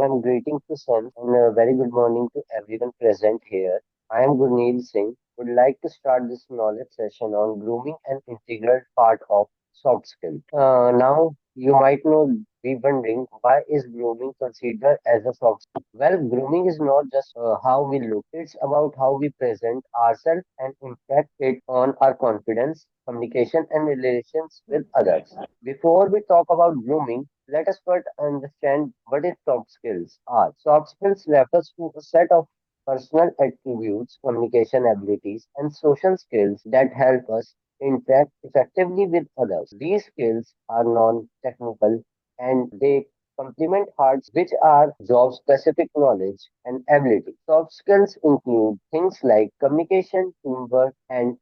I'm greeting to Sam and a very good morning to everyone present here. I am Gurneil Singh. Would like to start this knowledge session on grooming, an integral part of soft skills. Now, you might know, be wondering why is grooming considered as a soft skill? Well, grooming is not just how we look; it's about how we present ourselves and impact it on our confidence, communication, and relations with others. Before we talk about grooming, let us first understand what is soft skills are. Soft skills refers to a set of personal attributes, communication abilities, and social skills that help us interact effectively with others. These skills are non-technical and they complement hard, which are job-specific knowledge and ability. Soft skills include things like communication, teamwork, and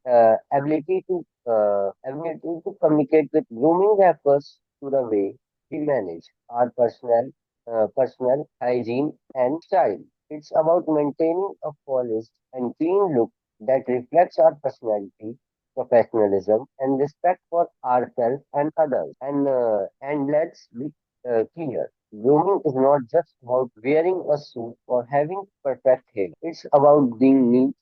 ability to communicate with grooming refers to the way we manage our personal hygiene and style. It's about maintaining a polished and clean look that reflects our personality, professionalism, and respect for ourselves and others. And let's be clear. Grooming is not just about wearing a suit or having perfect hair. It's about being neat,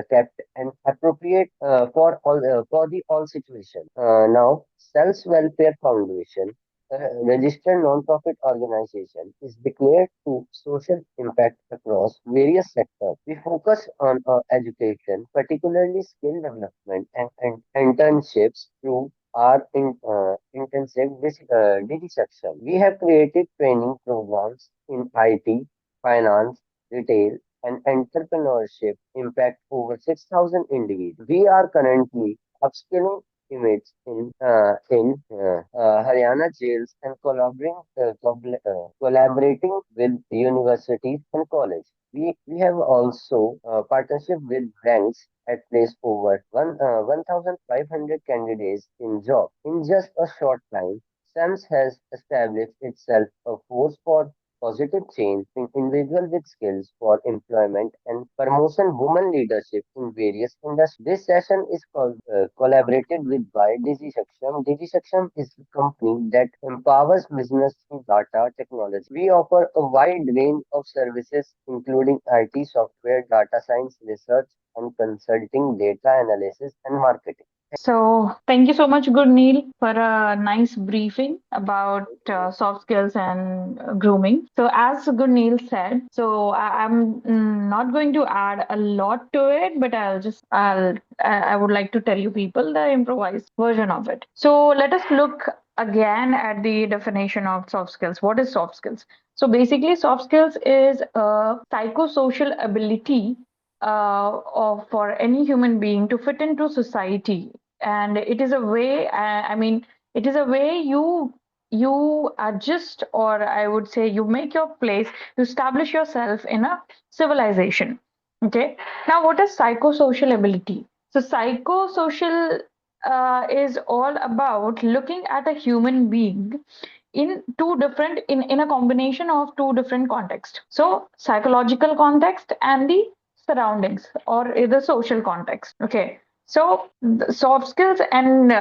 kept, and appropriate for the all situation. Now, Self Welfare Foundation, a registered non-profit organization, is declared to social impact across various sectors. We focus on education, particularly skill development and internships through our DG section. We have created training programs in IT, finance, retail, and entrepreneurship impact over 6,000 individuals. We are currently upskilling inmates in Haryana jails and collaborating with universities and colleges. We have also partnership with banks at place over 1,500 candidates in job. In just a short time, SEMS has established itself a force for positive change in individual with skills for employment and promotion women leadership in various industries. This session is collaborated with by DigiSaksham. DigiSaksham is a company that empowers business through data technology. We offer a wide range of services including IT software, data science, research and consulting, data analysis and marketing. So, thank you so much, Gurneil, for a nice briefing about soft skills and grooming. So, as Gurneil said, I'm not going to add a lot to it, but I would like to tell you people the improvised version of it. So, let us look again at the definition of soft skills. What is soft skills? So, basically, soft skills is a psychosocial ability for any human being to fit into society, and it is a way, it is a way you adjust, or I would say you make your place, you establish yourself in a civilization. Okay, now what is psychosocial ability? So psychosocial is all about looking at a human being in in a combination of two different contexts. So psychological context and the surroundings, or the social context. Okay, so the soft skills, and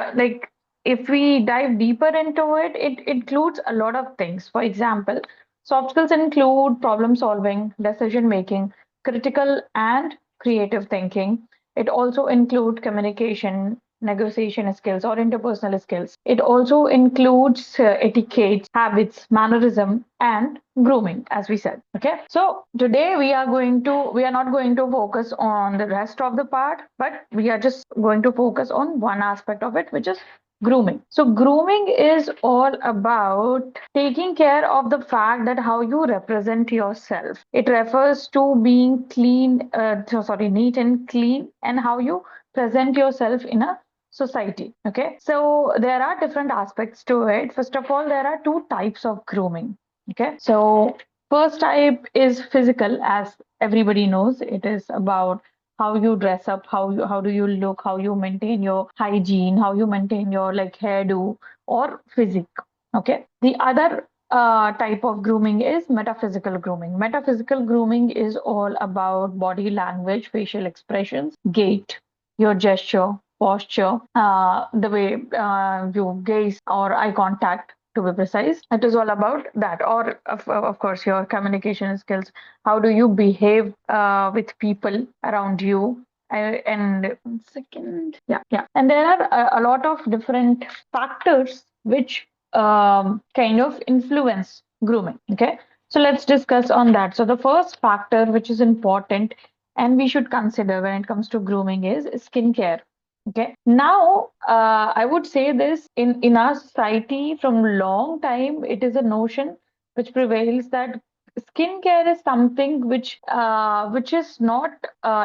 if we dive deeper into it, it includes a lot of things. For example, soft skills include problem solving, decision making, critical and creative thinking. It also includes communication, negotiation skills, or interpersonal skills. It also includes etiquette, habits, mannerism, and grooming, as we said. Okay, so today we are not going to focus on the rest of the part, but we are just going to focus on one aspect of it, which is grooming. So grooming is all about taking care of the fact that how you represent yourself. It refers to being neat and clean, and how you present yourself in a society. Okay, so there are different aspects to it. First of all, there are two types of grooming. Okay, so first type is physical, as everybody knows. It is about how you dress up, how do you look, how you maintain your hygiene, how you maintain your like hairdo or physique. Okay, the other type of grooming is metaphysical grooming. Metaphysical grooming is all about body language, facial expressions, gait, your gesture, posture, the way you gaze or eye contact, to be precise. It is all about that. Or, of course, your communication skills. How do you behave with people around you? And one second. Yeah, yeah. And there are a lot of different factors which kind of influence grooming. Okay. So let's discuss on that. So the first factor which is important and we should consider when it comes to grooming is skincare. Okay. Now, I would say this in our society from long time, it is a notion which prevails that skincare is something which is not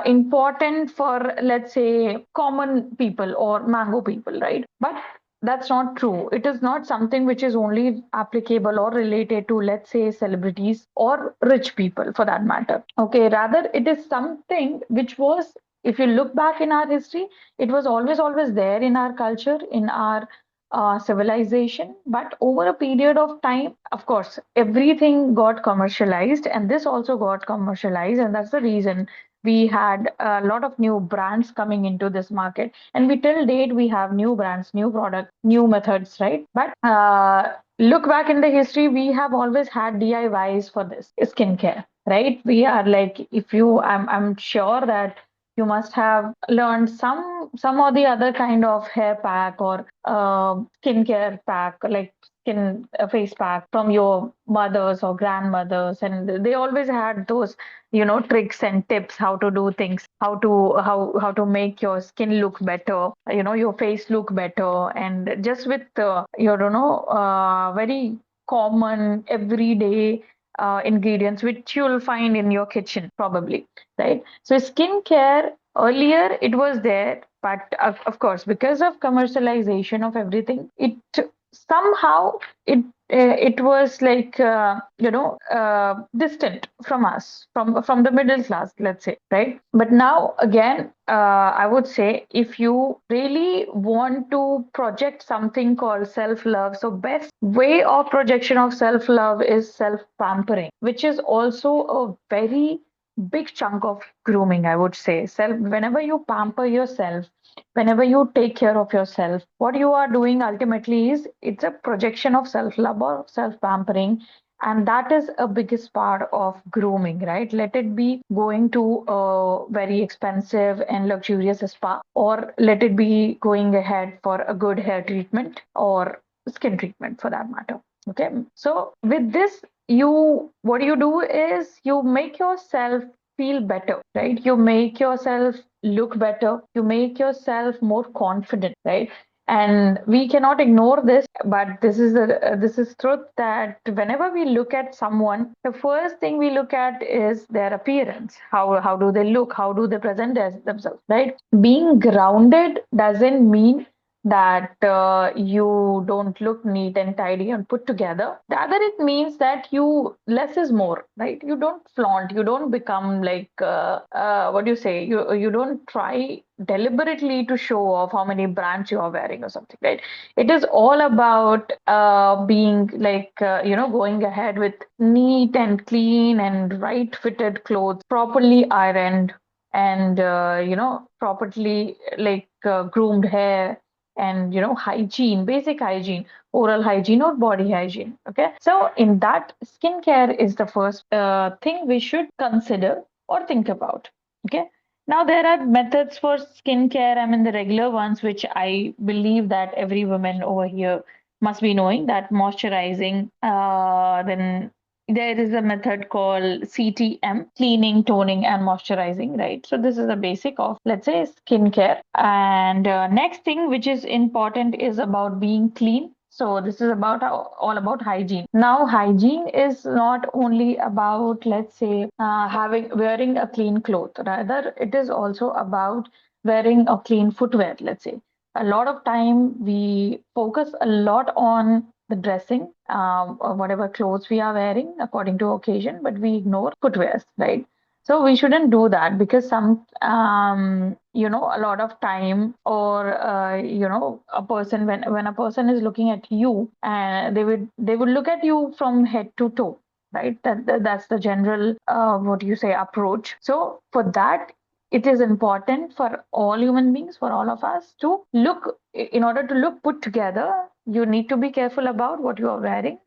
important for, let's say, common people or mango people, right? But that's not true. It is not something which is only applicable or related to, let's say, celebrities or rich people for that matter. Okay, rather, it is something which was, if you look back in our history, it was always there in our culture, in our civilization. But over a period of time, of course, everything got commercialized, and this also got commercialized, and that's the reason we had a lot of new brands coming into this market. And we till date we have new brands, new products, new methods, right? But look back in the history, we have always had DIYs for this skincare, right? We are like, if you, I'm sure that you must have learned some or the other kind of hair pack or skincare pack, like skin face pack from your mothers or grandmothers, and they always had those, tricks and tips how to do things, how to make your skin look better, your face look better, and just with very common everyday ingredients which you'll find in your kitchen probably, right? So skincare earlier it was there, but of course because of commercialization of everything, it somehow it was like distant from us, from the middle class, let's say, right? But now again, I would say if you really want to project something called self love, so best way of projection of self love is self pampering, which is also a very big chunk of grooming, I would say. Self, whenever you pamper yourself, whenever you take care of yourself, what you are doing ultimately is it's a projection of self love or self pampering. And that is a biggest part of grooming, right? Let it be going to a very expensive and luxurious spa, or let it be going ahead for a good hair treatment or skin treatment for that matter. Okay. So with this, what you do is you make yourself feel better, right? You make yourself look better, you make yourself more confident, right? And we cannot ignore this, but this is truth that whenever we look at someone, the first thing we look at is their appearance. How do they look? How do they present themselves, right? Being grounded doesn't mean that you don't look neat and tidy and put together. Rather, it means that you less is more, right? You don't flaunt, you don't become like what do you say? You don't try deliberately to show off how many brands you are wearing or something, right? It is all about being like going ahead with neat and clean and right fitted clothes, properly ironed, and properly like groomed hair, and hygiene, basic hygiene, oral hygiene or body hygiene. Okay, so in that, skincare is the first thing we should consider or think about. Okay, now there are methods for skincare. I mean, the regular ones which I believe that every woman over here must be knowing, that moisturizing, then there is a method called CTM, cleaning, toning, and moisturizing, right? So this is a basic of, let's say, skincare. And next thing which is important is about being clean. So this is about all about hygiene. Now, hygiene is not only about, let's say, having wearing a clean cloth. Rather, it is also about wearing a clean footwear. Let's say a lot of time we focus a lot on the dressing, or whatever clothes we are wearing according to occasion, but we ignore footwears, right? So we shouldn't do that, because a lot of time, or a person, when a person is looking at you, and they would look at you from head to toe, right? That's the general what do you say approach. So for that, it is important for all human beings, for all of us to look, in order to look put together, you need to be careful about what you are wearing,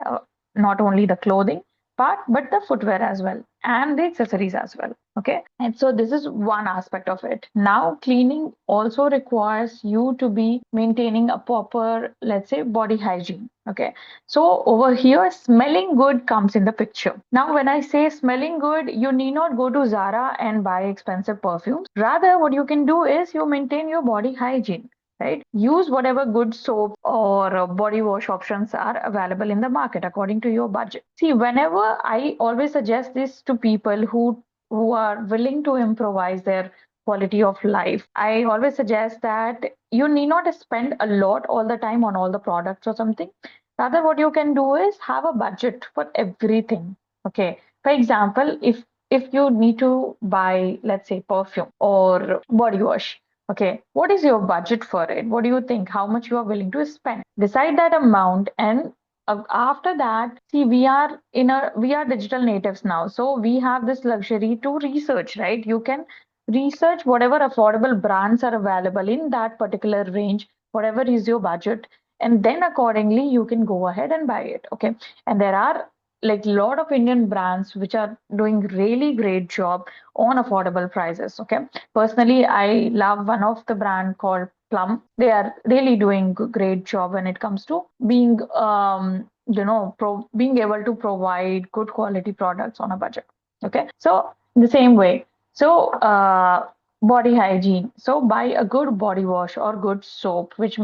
not only the clothing part, but the footwear as well and the accessories as well. Okay. And so this is one aspect of it. Now, cleaning also requires you to be maintaining a proper, let's say, body hygiene. Okay. So over here, smelling good comes in the picture. Now, when I say smelling good, you need not go to Zara and buy expensive perfumes. Rather, what you can do is you maintain your body hygiene, right? Use whatever good soap or body wash options are available in the market according to your budget. See, whenever I always suggest this to people who are willing to improvise their quality of life, I always suggest that you need not spend a lot all the time on all the products or something. Rather, what you can do is have a budget for everything. Okay. For example, if you need to buy, let's say, perfume or body wash, okay, what is your budget for it? What do you think? How much you are willing to spend? Decide that amount, and after that, see, we are digital natives now, so we have this luxury to research, right? You can research whatever affordable brands are available in that particular range, whatever is your budget, and then accordingly you can go ahead and buy it. Okay, and there are like a lot of Indian brands which are doing really great job on affordable prices. Okay, personally, I love one of the brand called Plum. They are really doing great job when it comes to being being able to provide good quality products on a budget. Okay, so the same way. So body hygiene. So buy a good body wash or good soap which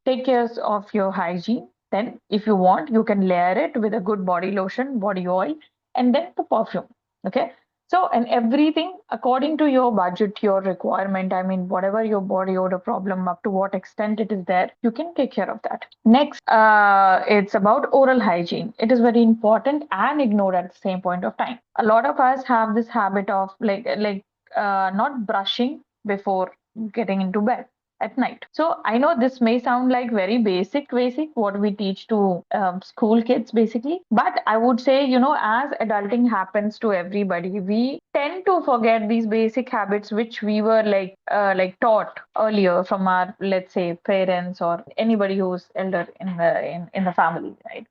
take care of your hygiene. Then, if you want, you can layer it with a good body lotion, body oil, and then the perfume. Okay, so, and everything according to your budget, your requirement, I mean, whatever your body odor problem, up to what extent it is there, you can take care of that. Next, it's about oral hygiene. It is very important and ignored at the same point of time. A lot of us have this habit of not brushing before getting into bed at night. So I know this may sound like very basic, what we teach to school kids basically. But I would say, as adulting happens to everybody, we tend to forget these basic habits which we were like taught earlier from our, let's say, parents or anybody who's elder in the family, right?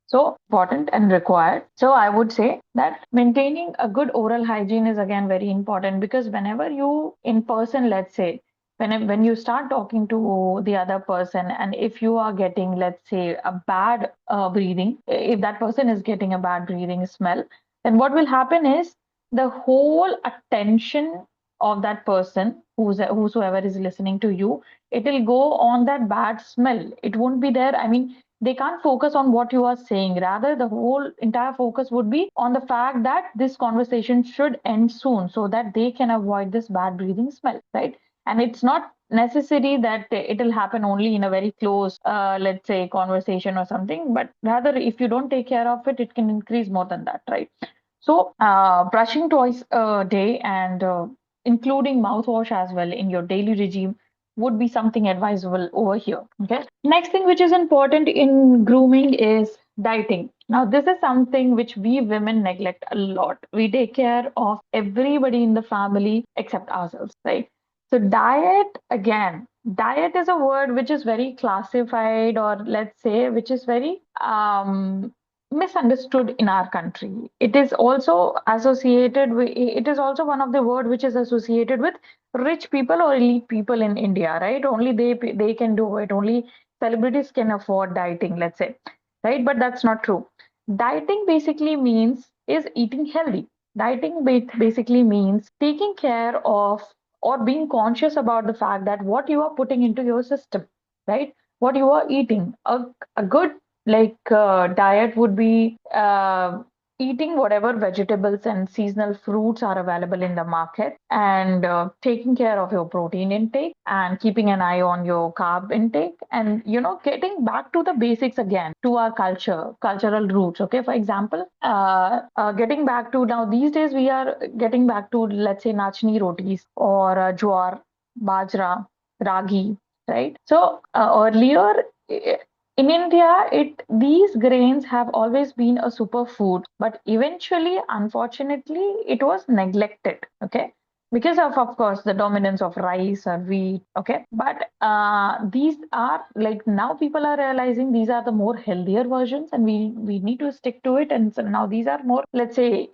So important and required. So I would say that maintaining a good oral hygiene is again very important, because whenever you in person, let's say, when you start talking to the other person, and if you are getting, let's say, a bad breathing, if that person is getting a bad breathing smell, then what will happen is the whole attention of that person, whosoever is listening to you, it will go on that bad smell. It won't be there. I mean, they can't focus on what you are saying. Rather, the whole entire focus would be on the fact that this conversation should end soon so that they can avoid this bad breathing smell, right? And it's not necessary that it'll happen only in a very close, let's say, conversation or something, but rather, if you don't take care of it, it can increase more than that, right? So, brushing twice a day and including mouthwash as well in your daily regime would be something advisable over here. Okay. Next thing which is important in grooming is dieting. Now, this is something which we women neglect a lot. We take care of everybody in the family except ourselves, right? So, diet is a word which is very classified, or let's say, which is very misunderstood in our country. It is also associated with, it is also one of the word which is associated with rich people or elite people in India, right? Only they can do it. Only celebrities can afford dieting, let's say, right? But that's not true. Dieting basically means is eating healthy. Dieting basically means taking care of or being conscious about the fact that what you are putting into your system, right? What you are eating. A good diet would be eating whatever vegetables and seasonal fruits are available in the market, and taking care of your protein intake and keeping an eye on your carb intake, and getting back to the basics again, to our cultural roots. Okay, for example, getting back to, now these days we are getting back to, let's say, nachni rotis or jowar, bajra, ragi, right? So earlier, in India, it these grains have always been a superfood, but eventually, unfortunately, it was neglected. Okay. of course, the dominance of rice or wheat. Okay, but these are like now people are realizing these are the more healthier versions, and we need to stick to it. And so now these are more, let's say,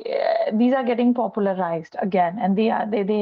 these are getting popularized again, and they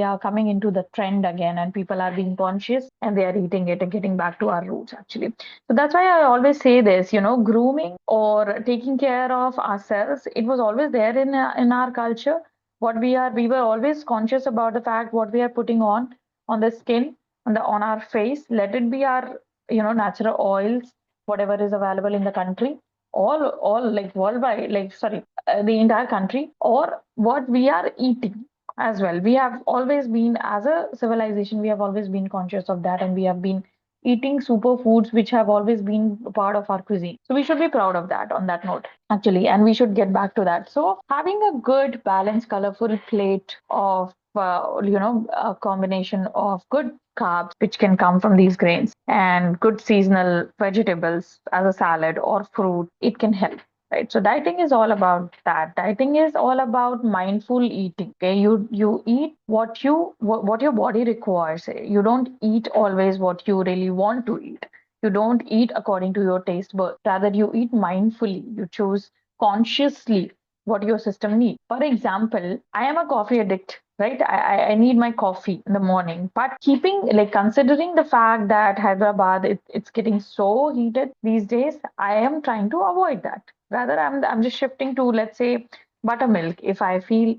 are coming into the trend again, and people are being conscious and they are eating it and getting back to our roots actually. So that's why I always say this, grooming or taking care of ourselves, it was always there in our culture. We were always conscious about the fact what we are putting on the skin, on our face. Let it be our natural oils, whatever is available in the country, all like worldwide, like sorry, the entire country, or what we are eating as well. We have always been, as a civilization, we have always been conscious of that, and we have been eating superfoods which have always been a part of our cuisine. So we should be proud of that on that note, actually, and we should get back to that. So having a good, balanced, colorful plate of a combination of good carbs which can come from these grains and good seasonal vegetables as a salad or fruit, it can help. Right. So dieting is all about that. Dieting is all about mindful eating. Okay. You eat what your body requires. You don't eat always what you really want to eat. You don't eat according to your taste, but rather you eat mindfully. You choose consciously what your system needs. For example, I am a coffee addict, right? I need my coffee in the morning. But considering the fact that Hyderabad, it's getting so heated these days, I am trying to avoid that. Rather, I'm just shifting to, let's say, buttermilk if I feel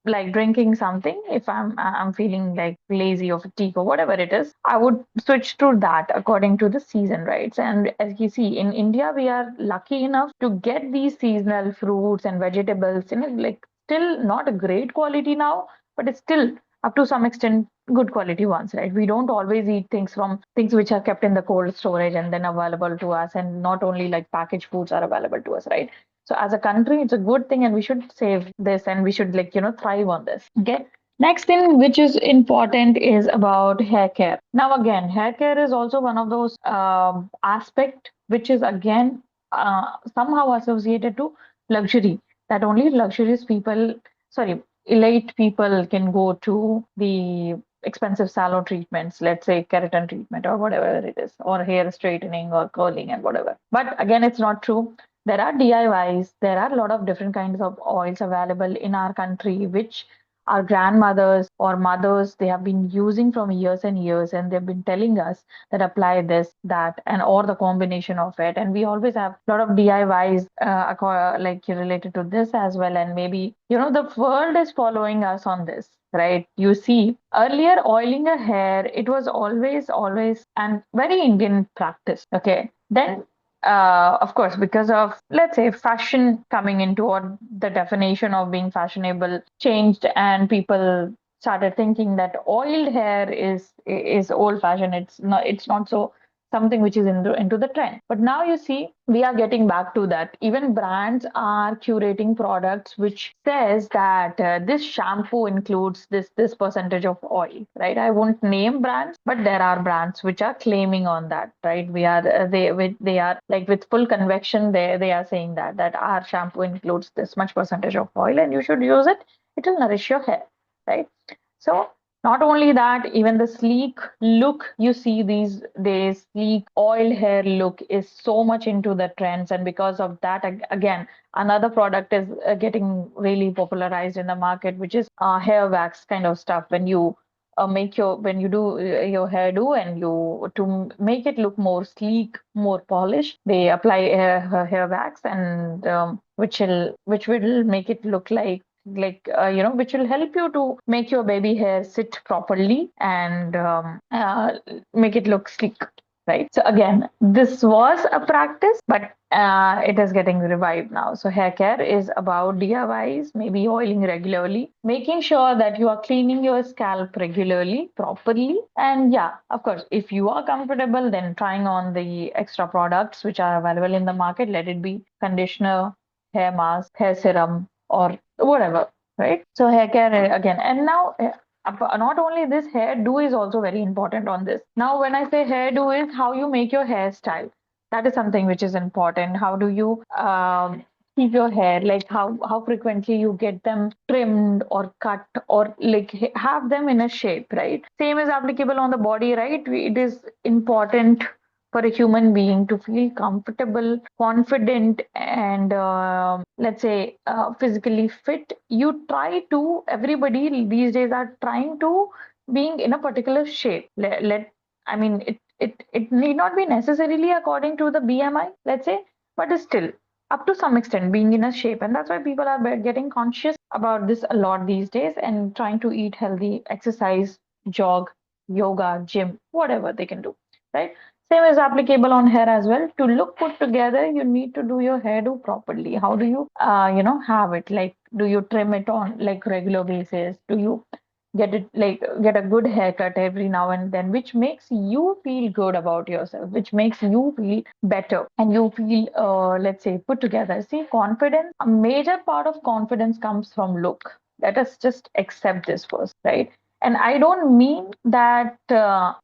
like drinking something. If I'm feeling like lazy or fatigue or whatever it is, I would switch to that according to the season, right? And as you see, in India, we are lucky enough to get these seasonal fruits and vegetables, like still not a great quality now, but it's still up to some extent good quality ones, right? We don't always eat things from things which are kept in the cold storage and then available to us, and not only like packaged foods are available to us, right? So as a country, it's a good thing, and we should save this, and we should thrive on this. Okay. Next thing which is important is about hair care. Now again, hair care is also one of those aspect which is again somehow associated to luxury. That only luxurious people, sorry, elite people can go to the expensive salon treatments, let's say keratin treatment or whatever it is, or hair straightening or curling and whatever. But again, it's not true. There are DIYs, there are a lot of different kinds of oils available in our country, which our grandmothers or mothers, they have been using from years and years, and they've been telling us that apply this, that, and or the combination of it. And we always have a lot of DIYs like related to this as well. And maybe, the world is following us on this, right? You see, earlier oiling a hair, it was always, and very Indian practice. Okay. Then of course, because of, let's say, fashion coming into, or the definition of being fashionable changed, and people started thinking that oiled hair is old fashioned. It's not so something which is into the trend. But now you see, we are getting back to that. Even brands are curating products which says that this shampoo includes this percentage of oil, right? I won't name brands, but there are brands which are claiming on that, right? We are they are like with full conviction, they are saying that our shampoo includes this much percentage of oil and you should use it. It will nourish your hair, right? So not only that, even the sleek look you see these days, sleek oil hair look is so much into the trends. And because of that, again, another product is getting really popularized in the market, which is hair wax kind of stuff. When you do your hairdo, and you to make it look more sleek, more polished, they apply hair wax, and which will make it look which will help you to make your baby hair sit properly and make it look sleek, right? So again, this was a practice, but it is getting revived now. So hair care is about DIYs, maybe oiling regularly, making sure that you are cleaning your scalp regularly, properly. And yeah, of course, if you are comfortable, then trying on the extra products which are available in the market, let it be conditioner, hair mask, hair serum, or whatever, right? So hair care again. And now not only this, hairdo is also very important on this. Now, when I say hairdo is how you make your hairstyle. That is something which is important. How do you keep your hair, like how frequently you get them trimmed or cut, or like have them in a shape, right? Same is applicable on the body, right? It is important for a human being to feel comfortable, confident, and let's say physically fit. You try to, everybody these days are trying to being in a particular shape. I mean, it need not be necessarily according to the BMI, let's say, but still up to some extent being in a shape. And that's why people are getting conscious about this a lot these days and trying to eat healthy, exercise, jog, yoga, gym, whatever they can do, right? Same is applicable on hair as well. To look put together, you need to do your hairdo properly. How do you, have it? Like, do you trim it on like regular basis? Do you get a good haircut every now and then, which makes you feel good about yourself, which makes you feel better, and you feel, let's say, put together. See, confidence, a major part of confidence comes from look. Let us just accept this first, right? And I don't mean that, when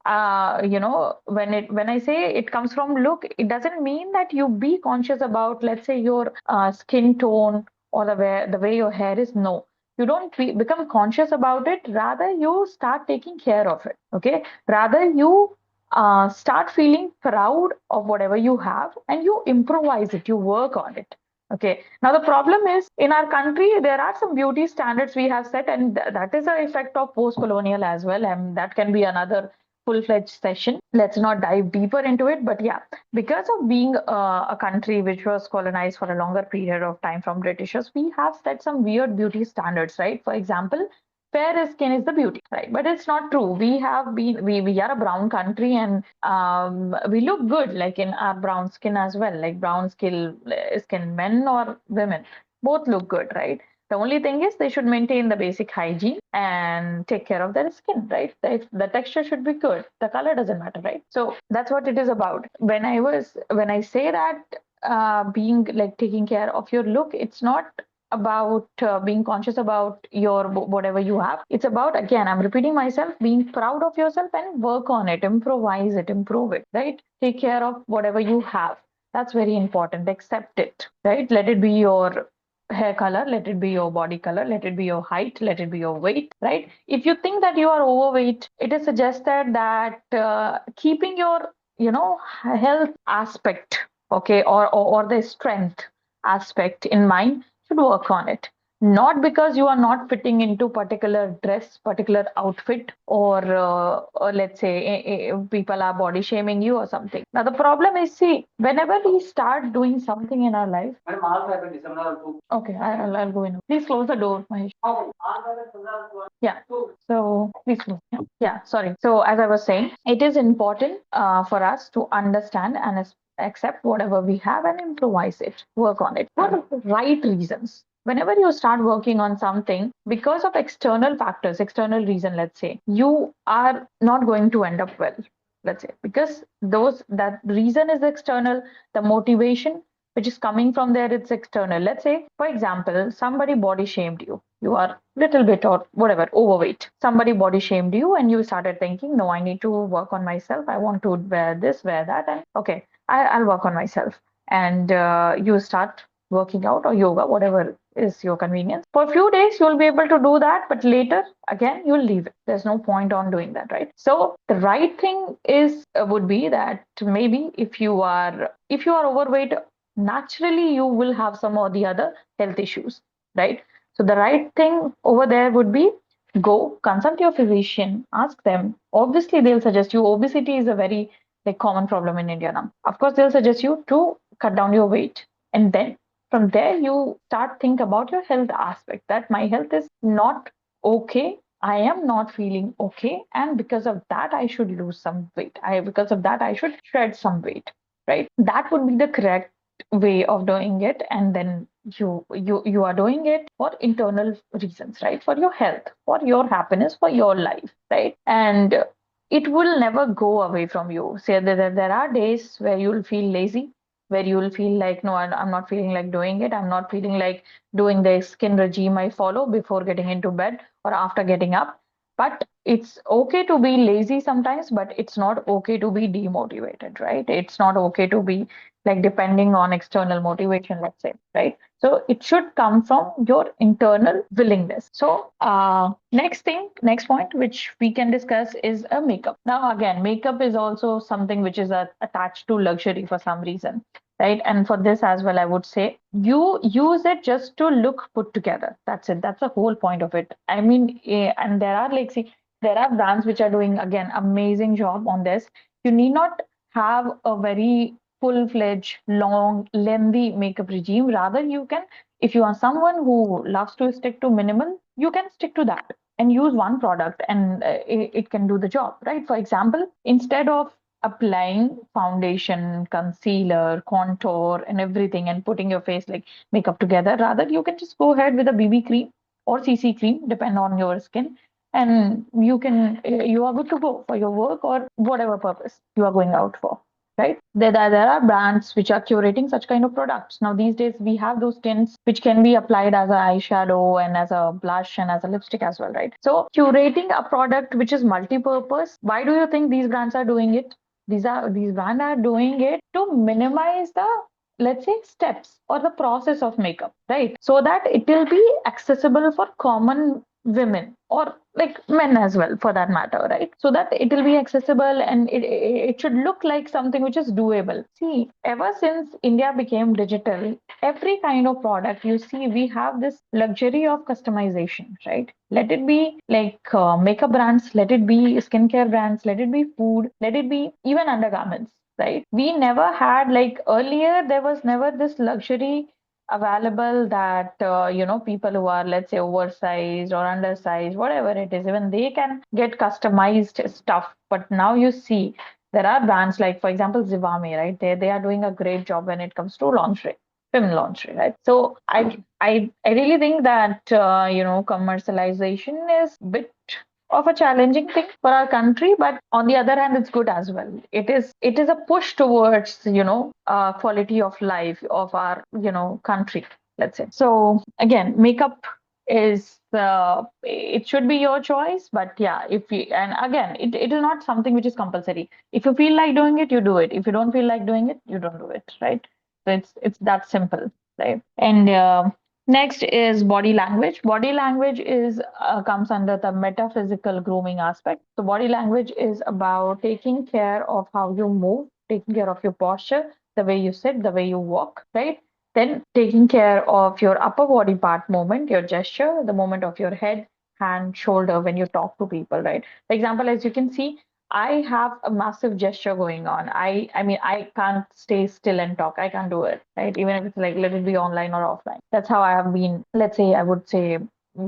I say it comes from look, it doesn't mean that you be conscious about, let's say, your skin tone or the way your hair is. No, you don't become conscious about it. Rather, you start taking care of it. Okay, rather you start feeling proud of whatever you have, and you improvise it, you work on it. Okay, now the problem is, in our country there are some beauty standards we have set, and that is an effect of post colonial as well, and that can be another full-fledged session. Let's not dive deeper into it, but yeah, because of being a country which was colonized for a longer period of time from Britishers, we have set some weird beauty standards, right? For example, fair skin is the beauty, right? But it's not true. We are a brown country, and we look good like in our brown skin as well, like brown skin men or women, both look good, right? The only thing is they should maintain the basic hygiene and take care of their skin, right? The texture should be good. The color doesn't matter, right? So that's what it is about. When I say that, being like taking care of your look, it's not about being conscious about your whatever you have. It's about, again, I'm repeating myself, being proud of yourself and work on it, improvise it, improve it, right? Take care of whatever you have. That's very important. Accept it, right? Let it be your hair color, let it be your body color, let it be your height, let it be your weight, right? If you think that you are overweight, it is suggested that keeping your, health aspect, okay, or the strength aspect in mind, should work on it. Not because you are not fitting into particular dress, particular outfit, or let's say people are body shaming you or something. Now the problem is, see, whenever we start doing something in our life. Okay, I'll go in. Please close the door, Mahesh. Yeah. So please close. Yeah. Yeah. Sorry. So as I was saying, it is important for us to understand and accept whatever we have and improvise it, work on it for the right reasons. Whenever you start working on something because of external factors, external reason, let's say, you are not going to end up well. Let's say, because those that reason is external, the motivation which is coming from there, it's external. Let's say, for example, somebody body shamed you. You are little bit or whatever overweight. Somebody body shamed you, and you started thinking, no, I need to work on myself. I want to wear this, wear that, and okay, I'll work on myself. And you start working out or yoga, whatever is your convenience. For a few days, you'll be able to do that, but later, again, you'll leave it. There's no point on doing that, right? So the right thing is would be that maybe if you are overweight, naturally you will have some or the other health issues, right? So the right thing over there would be, go consult your physician, ask them. Obviously, they'll suggest you. Obesity is a very like common problem in India now. Of course, they'll suggest you to cut down your weight, and then from there you start think about your health aspect. That my health is not okay. I am not feeling okay, and because of that, I should lose some weight. Because of that, I should shred some weight, right? That would be the correct way of doing it. And then you are doing it for internal reasons, right? For your health, for your happiness, for your life, right? And it will never go away from you. Say there are days where you'll feel lazy, where you'll feel like, no, I'm not feeling like doing it. I'm not feeling like doing the skin regime I follow before getting into bed or after getting up. But it's okay to be lazy sometimes, but it's not okay to be demotivated, right? It's not okay to be like depending on external motivation, let's say, right? So it should come from your internal willingness. So next point which we can discuss is a makeup. Now again, makeup is also something which is attached to luxury for some reason, right? And for this as well, I would say you use it just to look put together. That's it. That's the whole point of it. I mean, and there are like, see, there are brands which are doing again amazing job on this. You need not have a very full-fledged, long, lengthy makeup regime. Rather, you can, if you are someone who loves to stick to minimal, you can stick to that and use one product, and it can do the job, right? For example, instead of applying foundation, concealer, contour, and everything and putting your face like makeup together. Rather, you can just go ahead with a BB cream or CC cream, depend on your skin, and you are good to go for your work or whatever purpose you are going out for. Right? There are brands which are curating such kind of products. Now, these days, we have those tints which can be applied as an eyeshadow and as a blush and as a lipstick as well, right? So, curating a product which is multi-purpose, why do you think these brands are doing it? These brands are doing it to minimize the, let's say, steps or the process of makeup, right? So that it will be accessible for common women or like men as well for that matter, right? So that it will be accessible and it should look like something which is doable. See, ever since India became digital, every kind of product you see, we have this luxury of customization, right? Let it be like makeup brands, let it be skincare brands, let it be food, let it be even undergarments, right? We never had, like earlier, there was never this luxury available that people who are, let's say, oversized or undersized, whatever it is, even they can get customized stuff. But now you see there are brands like, for example, Zivame, right? They are doing a great job when it comes to lingerie, film lingerie, right? So I really think that commercialization is a bit of a challenging thing for our country, but on the other hand, it's good as well. It is a push towards quality of life of our country, let's say. So again, makeup is it should be your choice, but yeah, if you, and again, it is not something which is compulsory. If you feel like doing it, you do it. If you don't feel like doing it, you don't do it, right? So it's that simple, right? And next is body language. Body language is comes under the metaphysical grooming aspect. So body language is about taking care of how you move, taking care of your posture, the way you sit, the way you walk, right? Then taking care of your upper body part movement, your gesture, the movement of your head, hand, shoulder when you talk to people, right? For example, as you can see, I have a massive gesture going on. I mean I can't stay still and talk. I can't do it, right? Even if it's like let it be online or offline. That's how I have been, let's say, I would say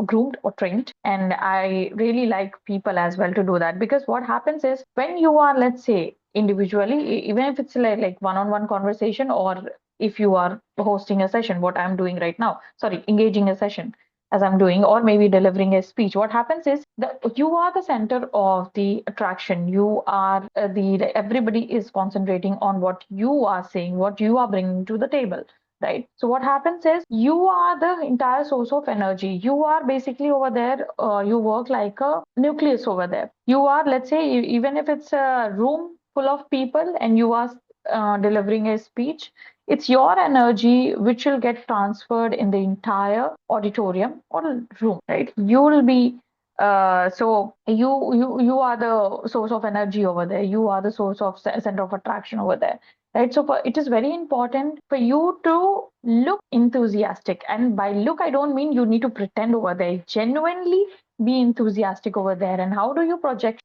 groomed or trained. And I really like people as well to do that, because what happens is when you are, let's say, individually, even if it's like one-on-one conversation, or if you are hosting a session, what I'm doing right now, sorry, engaging a session as I'm doing, or maybe delivering a speech, what happens is that you are the center of the attraction. You are everybody is concentrating on what you are saying, what you are bringing to the table. Right. So what happens is you are the entire source of energy. You are basically over there. You work like a nucleus over there. You are, let's say, even if it's a room full of people and you are delivering a speech, it's your energy which will get transferred in the entire auditorium or room, right? You will be so you are the source of energy over there. You are the source of center of attraction over there, right? So it is very important for you to look enthusiastic, and by look, I don't mean you need to pretend over there. Genuinely be enthusiastic over there. And how do you project,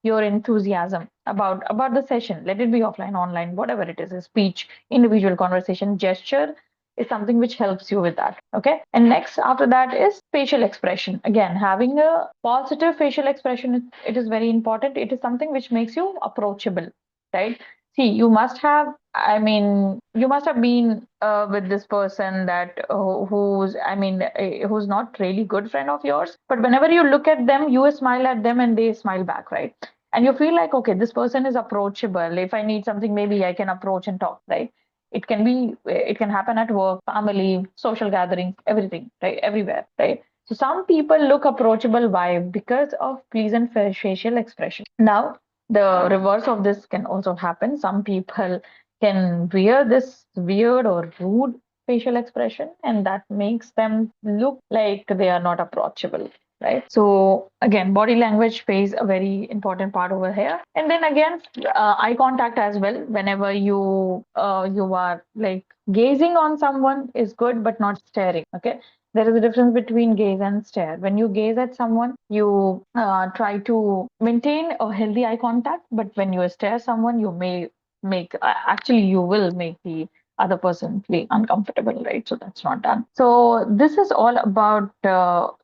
your enthusiasm about the session? Let it be offline, online, whatever it is, a speech, individual conversation, gesture is something which helps you with that. Okay. And next after that is facial expression. Again, having a positive facial expression, it is very important. It is something which makes you approachable, right? See, you must have, I mean, you must have been with this person that who's, I mean, who's not really good friend of yours, but whenever you look at them, you smile at them and they smile back, right? And you feel like, okay, this person is approachable. If I need something, maybe I can approach and talk, right? It can happen at work, family, social gatherings, everything, right? Everywhere, right? So some people look approachable. Why? Because of pleasant facial expression. Now, the reverse of this can also happen. Some people can wear this weird or rude facial expression, and that makes them look like they are not approachable, right? So again, body language plays a very important part over here. And then again, eye contact as well. Whenever you are like gazing on someone is good, but not staring. Okay, there is a difference between gaze and stare. When you gaze at someone, you try to maintain a healthy eye contact, but when you stare someone, you may make actually you will make the other person feel uncomfortable, right? So that's not done. So this is all about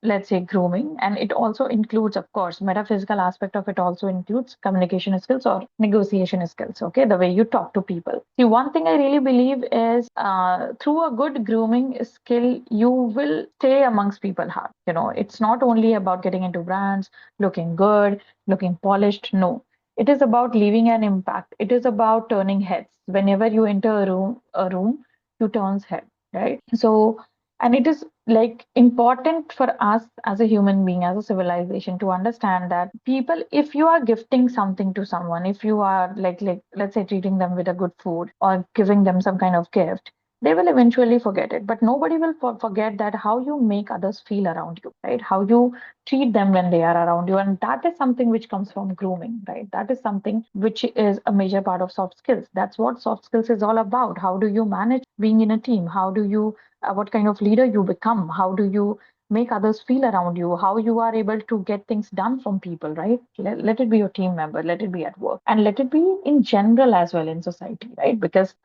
let's say grooming, and it also includes, of course, metaphysical aspect of it also includes communication skills or negotiation skills. Okay, the way you talk to people. See, one thing I really believe is through a good grooming skill, you will stay amongst people hard. You know, it's not only about getting into brands, looking good, looking polished. No, it is about leaving an impact. It is about turning heads. Whenever you enter a room, you turns head, right? So, and it is like important for us as a human being, as a civilization, to understand that people, if you are gifting something to someone, if you are like let's say treating them with a good food or giving them some kind of gift, they will eventually forget it. But nobody will forget that how you make others feel around you, right? How you treat them when they are around you. And that is something which comes from grooming, right? That is something which is a major part of soft skills. That's what soft skills is all about. How do you manage being in a team? How do you, what kind of leader you become? How do you make others feel around you? How you are able to get things done from people, right? Let it be your team member, let it be at work, and let it be in general as well in society, right? Because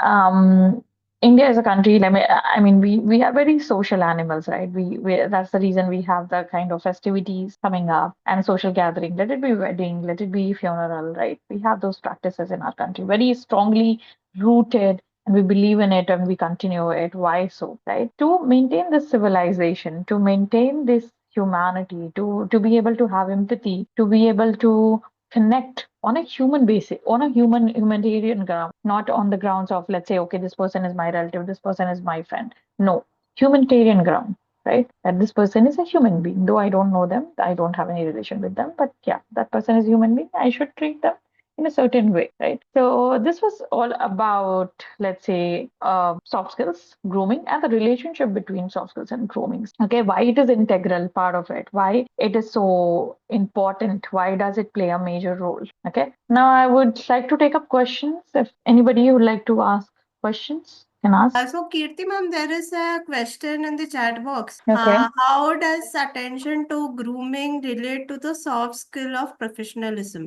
India is a country. I mean, we are very social animals, right? We that's the reason we have the kind of festivities coming up and social gathering. Let it be wedding, let it be funeral, right? We have those practices in our country, very strongly rooted, and we believe in it and we continue it. Why so, right? To maintain this civilization, to maintain this humanity, to be able to have empathy, to be able to connect on a human basis, on a humanitarian ground, not on the grounds of, let's say, okay, this person is my relative, this person is my friend. No, humanitarian ground, right? That this person is a human being, though I don't know them, I don't have any relation with them, but yeah, that person is a human being, I should treat them in a certain way, right? So this was all about, let's say, soft skills, grooming, and the relationship between soft skills and grooming. Okay, why it is integral part of it, why it is so important, why does it play a major role? Okay, now I would like to take up questions. If anybody would like to ask questions, can ask. So, Kirti ma'am, there is a question in the chat box. Okay. How does attention to grooming relate to the soft skill of professionalism?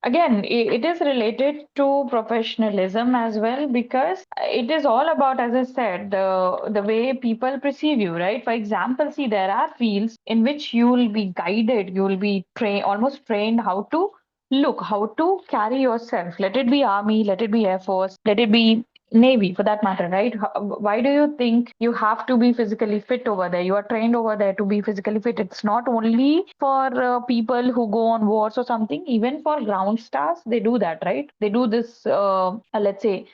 Again, it is related to professionalism as well because it is all about, as I said, the way people perceive you, right? For example, see, there are fields in which you will be guided, you will be trained, almost trained how to look, how to carry yourself. Let it be army, let it be air force, let it be navy for that matter, right? Why do you think you have to be physically fit over there? You are trained over there to be physically fit. It's not only for people who go on wars or something. Even for ground stars, they do that, right? They do this, let's say,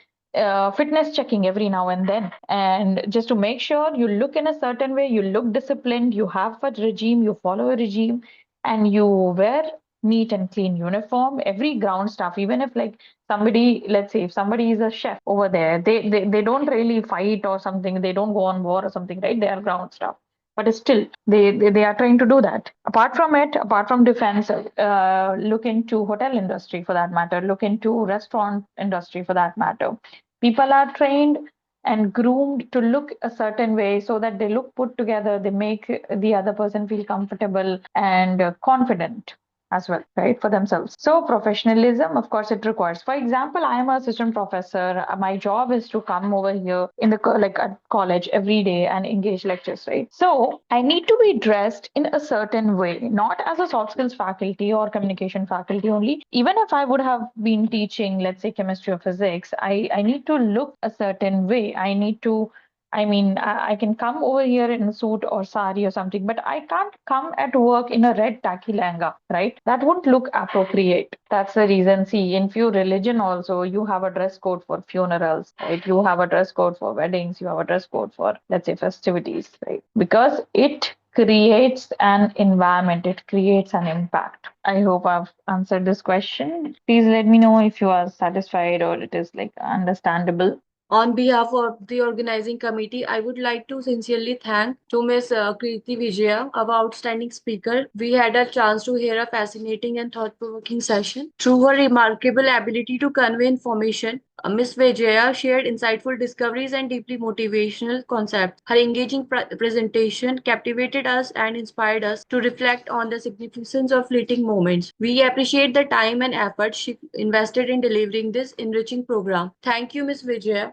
fitness checking every now and then, and just to make sure you look in a certain way, you look disciplined, you have a regime, you follow a regime, and you wear neat and clean uniform. Every ground staff, even if like somebody, let's say if somebody is a chef over there, they don't really fight or something, they don't go on war or something, right? They are ground staff, but still they are trying to do that. Apart from it, apart from defense, look into hotel industry for that matter, look into restaurant industry for that matter. People are trained and groomed to look a certain way so that they look put together, they make the other person feel comfortable and confident as well, right, for themselves. So professionalism, of course, it requires. For example, I am an assistant professor. My job is to come over here in the like at college every day and engage lectures, right? So I need to be dressed in a certain way, not as a soft skills faculty or communication faculty only. Even if I would have been teaching, let's say, chemistry or physics, I need to look a certain way. I need to I can come over here in a suit or sari or something, but I can't come at work in a red tacky langa, right? That won't look appropriate. That's the reason. See, in few religion also, you have a dress code for funerals, right? You have a dress code for weddings. You have a dress code for, let's say, festivities, right? Because it creates an environment, it creates an impact. I hope I've answered this question. Please let me know if you are satisfied or it is like understandable. On behalf of the organizing committee, I would like to sincerely thank to Ms. Kirti Vijaya, our outstanding speaker. We had a chance to hear a fascinating and thought-provoking session. Through her remarkable ability to convey information, Ms. Vijaya shared insightful discoveries and deeply motivational concepts. Her engaging presentation captivated us and inspired us to reflect on the significance of fleeting moments. We appreciate the time and effort she invested in delivering this enriching program. Thank you, Ms. Vijaya.